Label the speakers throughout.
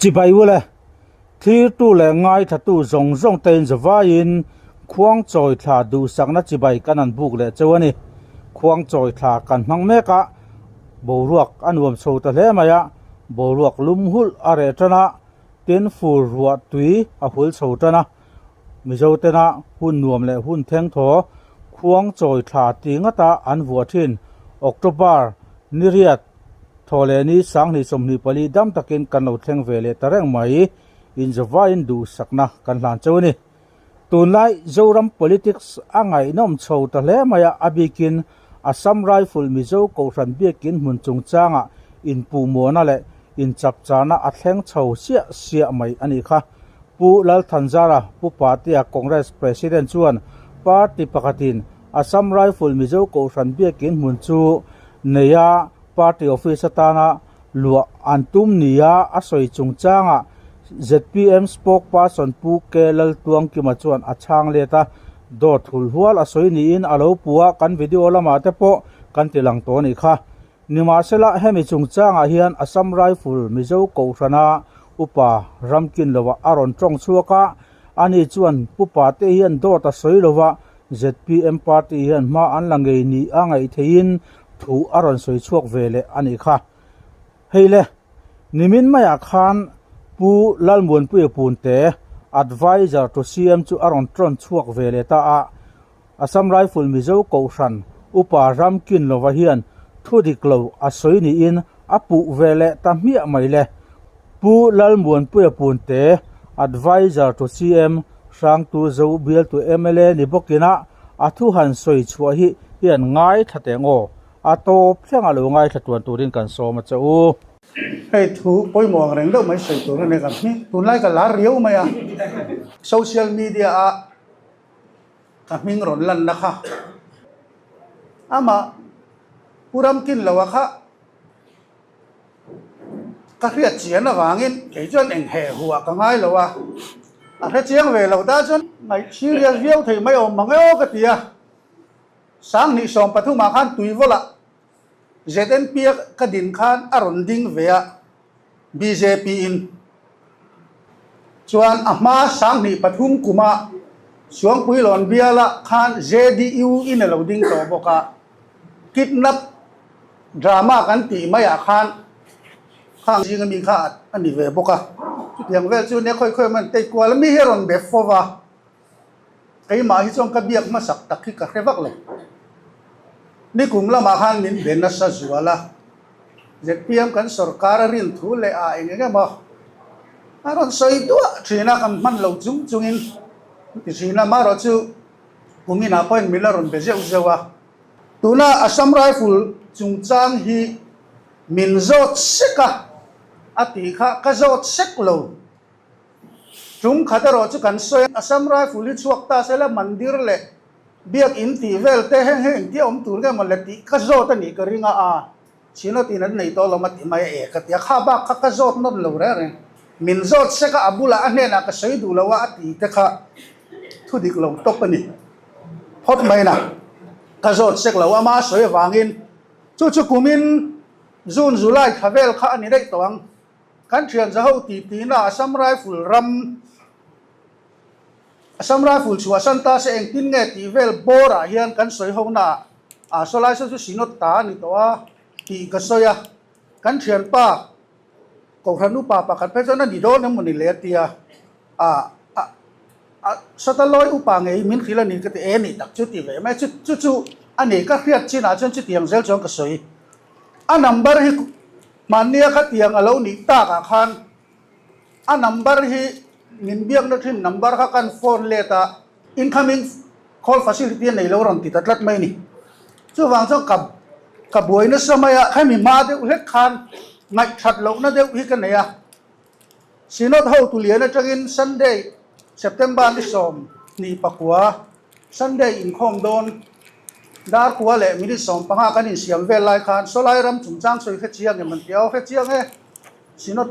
Speaker 1: chỉ bay vô thi tu lệ ngay thật tu rong rong tên giờ vain khoang trồi thả đủ sáng nát chỉ bay căn ăn buộc lệ châu này khoang trồi thả căn mang mẹ cả bầu ruột ăn uống sâu ta lẽ mà ya bầu ruột lum hul are trana tiền phù ruột túy hul sâu trana mi dâu tên hun nuông lệ hun theng thọ khoang trồi thả tiếng ta ăn vua thiên October niriat thole ni sang ni som ni pali dam takin kan lo thleng ve le tareng mai in zawa in du sakna kan hlan chawni tunlai zoram politics angai nom chho ta hle maya abikin Assam Rifle mizo ko ran biakin mun chung changa in pu mona le in chap chana a thleng chho sia sia mai ani kha pu lal thanjara pu party a Congress president chuan party pakatin Assam Rifle mizo ko ran biakin mun chu neya party office atana lua antum nia asoi chungchanga ZPM spokesperson pu kelal tuang ki machuan achang leta do thul hual asoi ni in alo puwa kan video lama te po kan tilang to ni kha nima sela hemi chungchanga hian Assam Rifle mizo ko rana upa ramkin lowa aron tong chuaka ani chuan pupa te hian do ta soi lowa ZPM party hian ma an langei ni angai thein thu aron soi chuak vele ani kha heile nimin maya khan pu lalmun pu punte advisor to CM chu aron tron chuak vele ta a Assam Rifle mizo ko ran upa ramkin lova hian thudik lo asoi ni in apu vele ta mia mai le pu lalmun pu punte advisor to CM sang tu zo bial to MLA ni bokina athu han soi chua hi hian ngai thatengo ato phlenga lo ngai thatuan turin kan so ma chau
Speaker 2: hei thu poi mo reng do mai sei tur ne kan hi tun lai ka la riau mai a social media a ka ming ron lan na kha ama puram kin lawa kha ka riat chian na wangin ke chon eng he huwa ka ngai lawa a re chiang ve lo ta chon ngai serious viau thei mai om mangai ka tia sang ni som pathu ma khan tui vola ZNP ka din khan aron ding vea BJP in chuan ama sang ni pathum kuma suang pui lon biala khan JDU in lo ding to boka kidnap drama kan ti maya khan khang jing mi kha ani ve boka tiang vel chu ne khoi khoi man te kwal mi heron be fowa kai ma hi chong ka biak ma sak tak hi ka rewak lo ni kum lama khan min benna sa zuala ZPM kan sarkar rin thu le a engenge ma aron soi tua thina kan man lo chung chungin ti thina ma ro chu kumina point milaron be zeu zewa tuna Assam Rifle chungchang hi min zot seka ati kha ka zot sek lo chung khataro chu kan soi Assam Rifle hi chuak ta sela mandir le biak in ti vel te heng heng ti om tur ga malati ka zot ani ka ringa a chino ti nan nei to lo mati mai e ka tia kha ba ka zot non lo re min zot se ka abula ane na ka sei du lawa ati te kha thu dik lo top ani hot mai na ka zot sek lawa ma soi wangin chu chu kumin June July khavel kha ani dei tawang kan thian za ho ti na Assam Rifle ram Assam Rifle chua santa se eng tin nge ti vel bora hian kan soi ho na a solai so chu sinot ta ni to a ti ka soya kan thian pa ko ranu pa pa kan pe chona ni do ne mun ni le tia a sataloi upa nge min khila ni ka te e ni tak chu ti ve ma chu ani ka khiat china chon chu tiang zel chong ka soi a number hi mania kha tiang alo ni ta ka khan a number hi min biak na thin number kha kan phone leta incoming call facility nei lo ron ti tatlat mai ni chu wang chong ka buai na samaya khai mi ma de het khan ngai that lo na de hi ka neya sinot ho tu lian atangin Sunday September ni som ni pakwa Sunday in khom don dar kwa le mi ni som panga kan in siam vel lai khan solai ram chungchang soi kha chiang e man tiao kha chiang e sinot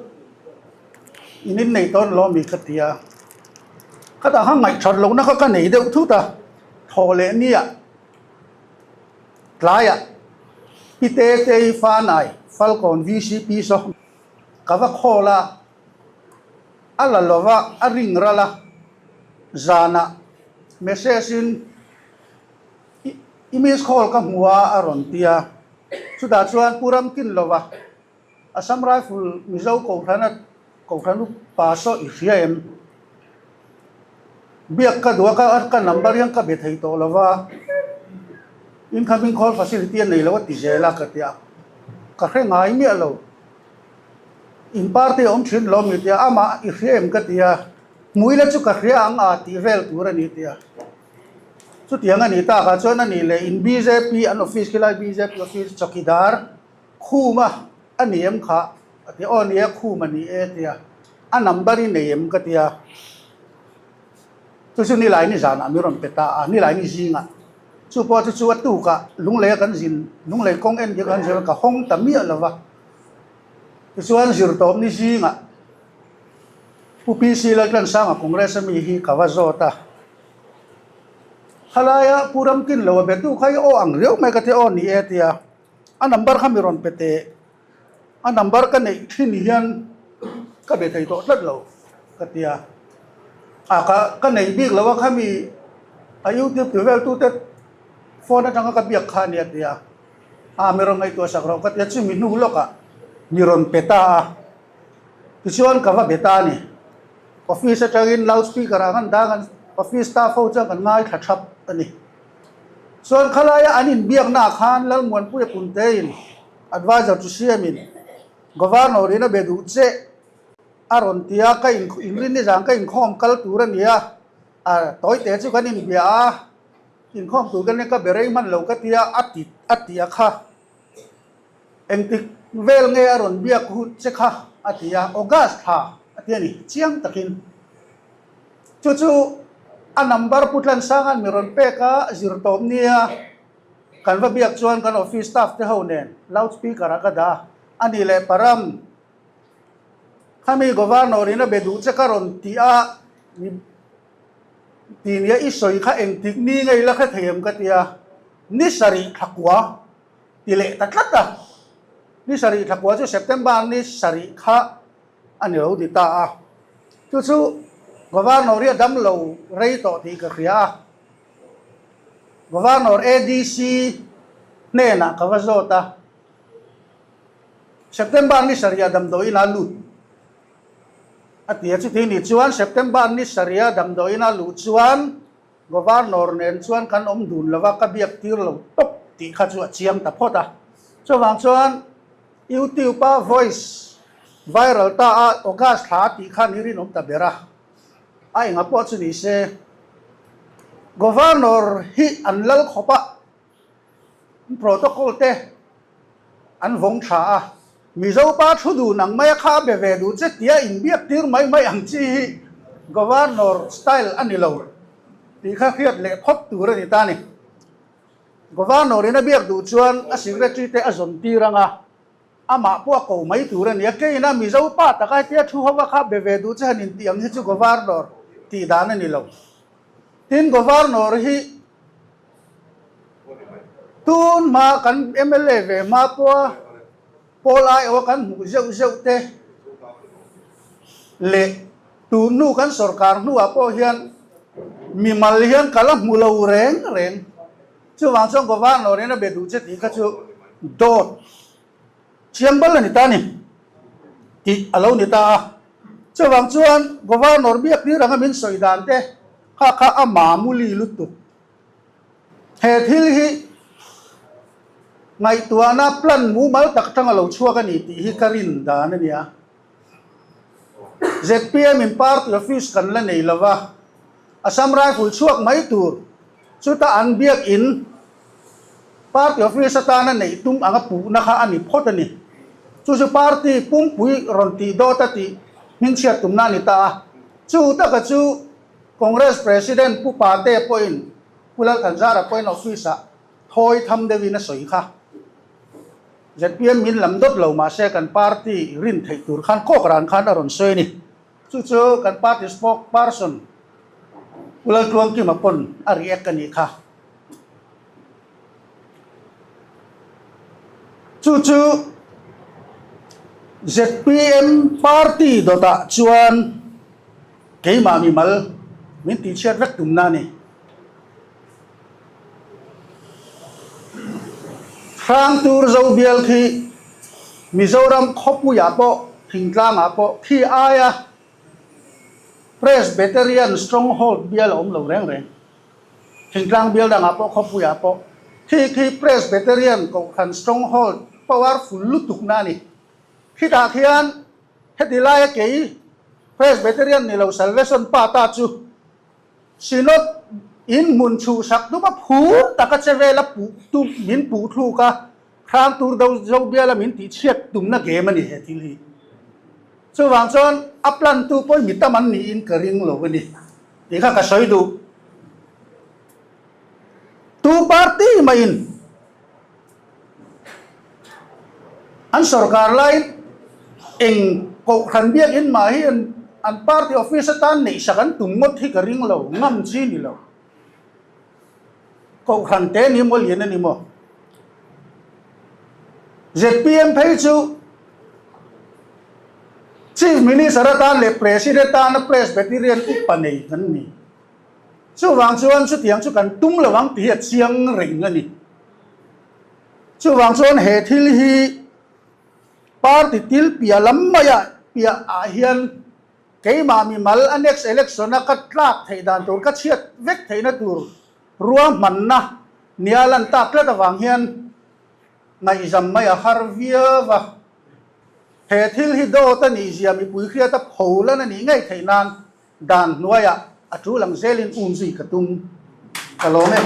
Speaker 2: inin nei ton lo mi khatia khata hang ngai thar lo na kha ka nei deuh thu ta thole nia tlaya pite te fa nai falcon VCP so kawa khola ala lova a ring rala zana message in image call ka hua aron tia chuda chuan puram kin lova Assam Rifle mizo ko thanu paso ifiem biak ka dua ka number yang ka bethai to lova incoming call facility nei lawa ti jela ka tia ka ngai mi alo in parte om thin lo mi tia ama ifiem ka tia muila chu ka ang a ti vel tur ani tia chu tiang ani ta ka chon ani le in BJP an office kila BJP office chokidar khuma aniem kha ati onia khuma ni e tia a number ni nem ka tia chu ni lai ni jana mi ron peta ni lai ni jinga chu po chu tu ka lung le kan jin lung le kong en je kan je ka hong ta mi alawa chu an jir tom ni jinga pupisi la kan sama kongres mi hi kawazota halaya puram kin lo betu khai o ang reu me ka te o ni etia a number khamiron pete a number ka nei thin hian ka be thai to tlat lo ka tia ka nei bik lo wa khami a youtube tu vel tu te phone atang ka biak kha ni tia a meron ngai to sakro ka tia chu mi nu lo ka miron peta kisuan ka va beta ni office atangin loudspeaker angan dangan office staff ho chang kan ngai thathap ani son khalaya anin biak na khan lal mon pu puntein advisor to siamin governor ina bedu che aron tia ka in rin ni jang ka in khom kal turan ya a toy te chu kan in bia in khom tu kan ka berei man lo ka tia atia kha engtik vel nge aron biak hu che kha atia august tha atia ni chiang takin chu a number putlan sangan miron pe ka zirtom nia kan va biak chuan kan office staff te ho nen loudspeaker ka da ani le param kami governor ina bedu che karon ti a ti nia isoi kha engtik ni ngai la kha them ka tia ni sari thakwa tile tatlata ni sari thakwa chu september ni sari kha ani ho di ta a chu governor ria dam lo rei to ti ka khria governor ADC ne na ka wazota september ni saria dam do ina lut atia chu thi ni chuan september ni saria dam do ina lut chuan governor nen chuan kan om dun lawa ka biak tir lo top ti kha chu chiang ta phota chuwang chuan youtube pa voice viral ta a august tha ti kha ni rin om ta bera ai nga po chu ni se governor hi anlal khopa protocol te an vong tha mizo pa thudu nang mai kha be ve du che tia in biak tir mai ang chi governor style anilo ti kha khiat le phot tu ra ni ta ni governor ina biak du chuan a secretary te azon tiranga ama po ko mai tu ra ni ke ina mizo pa ta ka tia thu hawa kha be ve du che hanin ti ang hi chu governor ti dana ni lo tin governor hi tun ma kan MLA ve ma po polai o kan mu zeu te le tu nu kan sarkar nu apo hian mi mal hian kala mulo reng chu wang chong governor ina be du che ti ka chu dot chiambal ni ta ni ti alo ni ta chu wang chuan governor biak ni ranga min soidan te kha ama muli lutu he thil hi ngai tuana plan mu mal tak tang alo chua ka ni ti hi karin da na nia ZPM in party office kan la nei lawa Assam Rifle chuak mai tur chu ta an biak in party office ta na nei tum anga pu na kha ani phot ani chu party pum pui ron ti do ta ti min chia tum na ni ta chu ta ka chu congress president pu pa te point pulal kanjara point office a thoi tham dewi na soi kha ZPM min lam dot lo ma se kan party rin thei tur khan kok ran khan aron soi ni chu kan party spokesperson pulal tuang ki ma pon ari ek kan ni kha chu ZPM party dota chuan cái mà mình mal mình tí chết rất tùm na nè sang tour dâu biel khi Mizoram khopu ya po thingtlang a po khi aya Presbyterian stronghold biel om lo reng reng thingtlang biel dang a po khopu ya po khi Presbyterian ko khan stronghold powerful lutuk na ni khi ta khian hetilai ke Presbyterian ni lo salvation pa ta chu sinot in mun chu sak du ma phu taka chevela pu tu min pu thu ka khang tur do zo bia la min ti chiat tum na ge mani he ti li chu wang chon aplan tu poi mi taman ni in karing lo ni e kha ka soi du tu party ma in an sarkar lai eng ko khan biak in ma hi an party office tan nei sakan tum ngot hi karing lo ngam chi ni lo ko khan te ni mo lien ni mo ZPM phei chu chief minister tan le president tan Presbyterian upanei kan ni chu wang chuan chu tiang chu kan tum lo wang ti chiang ring ani chu wang chuan he thil hi party til pia lam maya pia a hian ke ma mi mal next election a kat tlak thei dan tur ka chiat vek thei na tur ruam man na nialan tak la wang hian ngai zam mai a har via wa he thil hi do ta ni zia mi pui khria ta phola na ni ngai thei nan dan nuaya a thu lang zelin un zi ka tum kalome